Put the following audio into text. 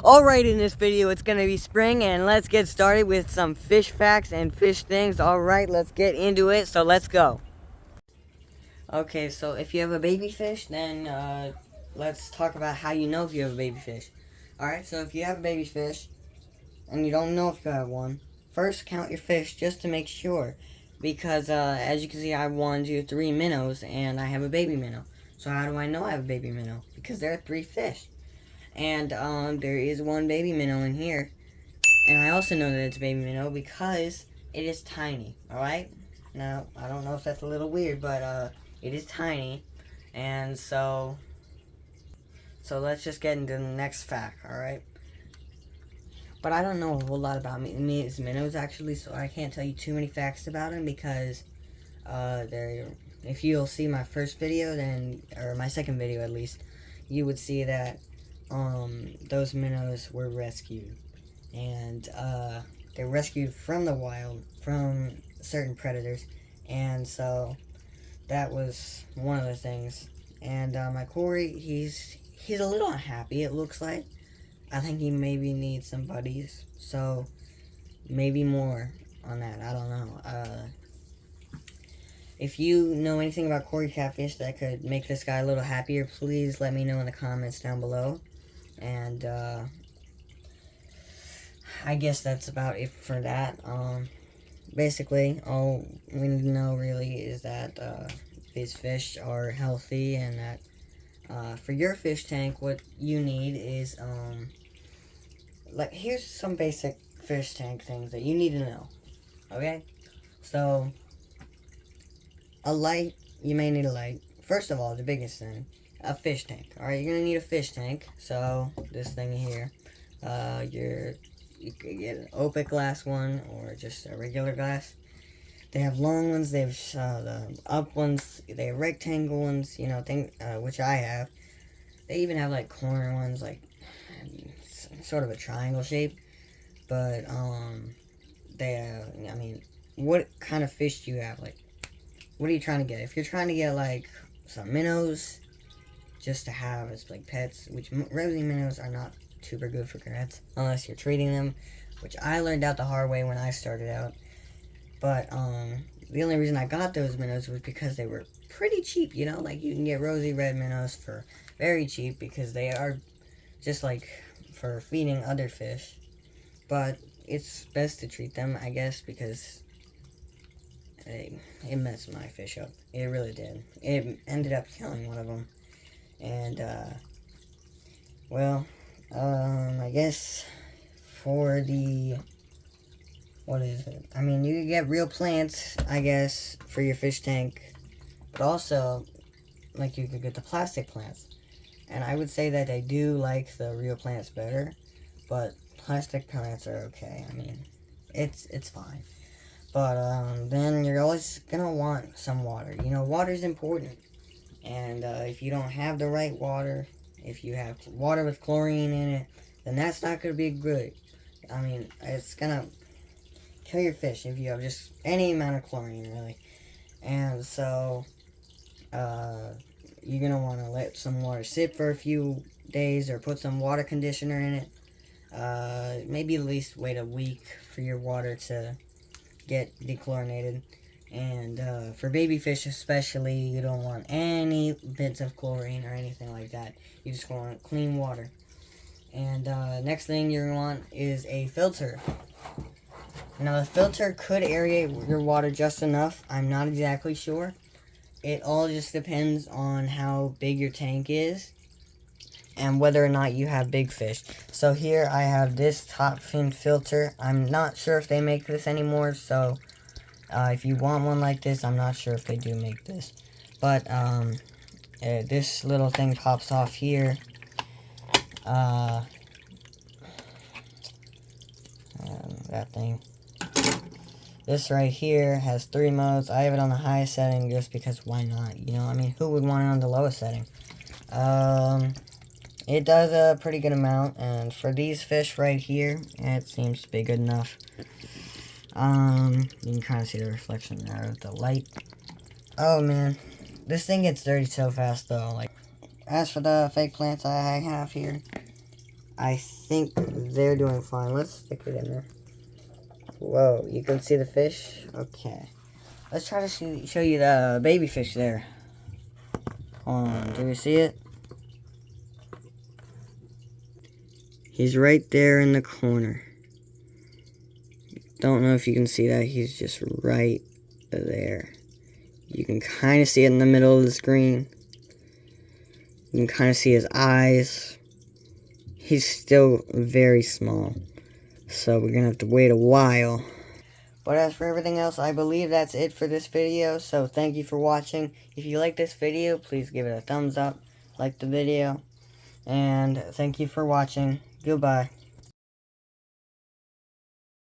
Alright, in this video it's gonna be spring, and let's get started with some fish facts and fish things. Alright, let's get into it, so let's go. Okay, so if you have a baby fish, then let's talk about how you know if you have a baby fish. Alright, so if you have a baby fish and you don't know if you have one, first count your fish just to make sure. Because as you can see, I have 1, 2, 3 minnows, and I have a baby minnow. So how do I know I have a baby minnow? Because there are 3 fish. And there is 1 baby minnow in here. And I also know that it's a baby minnow because it is tiny, alright? Now, I don't know if that's a little weird, but it is tiny. And so let's just get into the next fact, alright? But I don't know a whole lot about these minnows, actually, so I can't tell you too many facts about them because if you'll see my first video, then, or my second video at least, you would see that those minnows were rescued. And they were rescued from the wild, from certain predators. And so that was one of the things. And my Corey, he's a little unhappy, it looks like. I think he maybe needs some buddies. So maybe more on that. I don't know. If you know anything about Corey Catfish that could make this guy a little happier, please let me know in the comments down below. And I guess that's about it for that. Basically, all we need to know really is that these fish are healthy, and that for your fish tank, what you need is like, here's some basic fish tank things that you need to know. Okay, so a light. You may need a light. First of all, the biggest thing, a fish tank. All right, you're gonna need a fish tank. So this thing here, you could get an Opet glass one or just a regular glass. They have long ones. They have the up ones. They have rectangle ones. You know, which I have. They even have like corner ones, like sort of a triangle shape. But they I mean, what kind of fish do you have? Like, what are you trying to get? If you're trying to get like some minnows, just to have as like pets, which rosy minnows are not super good for pets unless you're treating them, which I learned out the hard way when I started out. But the only reason I got those minnows was because they were pretty cheap, you know, like you can get rosy red minnows for very cheap because they are just like for feeding other fish. But it's best to treat them, I guess, because it messed my fish up. It really did. It ended up killing one of them. And well, I guess for the, what is it? I mean, you can get real plants, I guess, for your fish tank, but also, like, you could get the plastic plants. And I would say that I do like the real plants better, but plastic plants are okay. I mean, it's fine. But then you're always gonna want some water. You know, water's important. And if you don't have the right water, if you have water with chlorine in it, then that's not going to be good. I mean, it's going to kill your fish if you have just any amount of chlorine, really. And so, you're going to want to let some water sit for a few days, or put some water conditioner in it. Maybe at least wait a week for your water to get dechlorinated. And for baby fish especially, you don't want any bits of chlorine or anything like that. You just want clean water. And next thing you're going to want is a filter. Now, the filter could aerate your water just enough. I'm not exactly sure. It all just depends on how big your tank is and whether or not you have big fish. So here I have this top fin filter. I'm not sure if they make this anymore, so if you want one like this, I'm not sure if they do make this. But this little thing pops off here. That thing. This right here has 3 modes. I have it on the highest setting just because why not? You know, I mean, who would want it on the lowest setting? It does a pretty good amount, and for these fish right here, it seems to be good enough. You can kind of see the reflection there of the light. Oh man, this thing gets dirty so fast though. Like, as for the fake plants I have here, I think they're doing fine. Let's stick it in there. Whoa, you can see the fish? Okay. Let's try to show you the baby fish there. Hold on, do you see it? He's right there in the corner. Don't know if you can see that. He's just right there. You can kind of see it in the middle of the screen. You can kind of see his eyes. He's still very small. So we're going to have to wait a while. But as for everything else, I believe that's it for this video. So thank you for watching. If you like this video, please give it a thumbs up. Like the video. And thank you for watching. Goodbye.